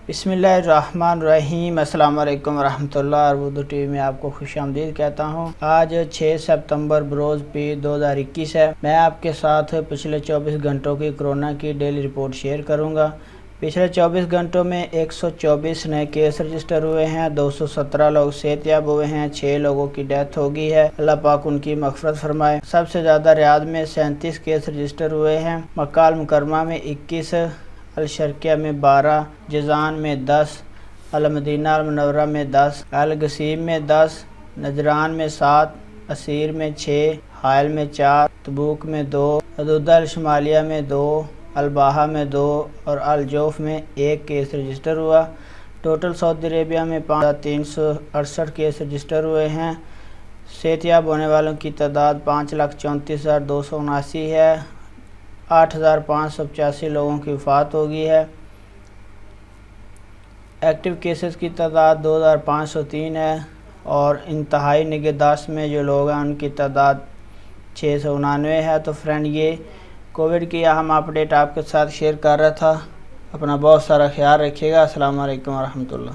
बिस्मिल्लाहिर्रहमानिर्रहीम। अस्सलाम वालेकुम वरहमतुल्लाह। उर्दू टीवी में आपको खुशामदीद कहता हूँ। आज 6 सितंबर बरोज़ पीर 2021 है। मैं आपके साथ पिछले 24 घंटों की कोरोना की डेली रिपोर्ट शेयर करूँगा। पिछले 24 घंटों में 124 नए केस रजिस्टर हुए हैं। 217 लोग सेहतयाब हुए हैं। 6 लोगों की डेथ हो गई है। अल्लाह पाक उनकी मग़फ़िरत फरमाए। सबसे ज़्यादा रियाद में 37 केस रजिस्टर हुए हैं। मक्का अल मुकर्रमा में 21, अल-शर्किया में 12, जिज़ान में 10, अल-मदीना अल-मुनव्वरा में 10, अल-गसीब में 10, नजरान में 7, असीर में 6, हायल में 4, तबूक में 2, हदूदा अल-शमालिया में 2, अल-बाहा में 2 और अल-जौफ में 1 केस रजिस्टर हुआ। टोटल सऊदी अरेबिया में 5368 केस रजिस्टर हुए हैं। सेहतयाब होने वालों की तादाद 5,34,279 है। 8,585 लोगों की वफ़ात हो गई है। एक्टिव केसेस की तादाद 2,503 है और इंतहाई निगहदाश्त में जो लोग हैं उनकी तादाद 699 है। तो फ्रेंड, ये कोविड की अहम अपडेट आपके साथ शेयर कर रहा था। अपना बहुत सारा ख्याल रखिएगा। अस्सलाम वालेकुम वरहमतुल्लाह।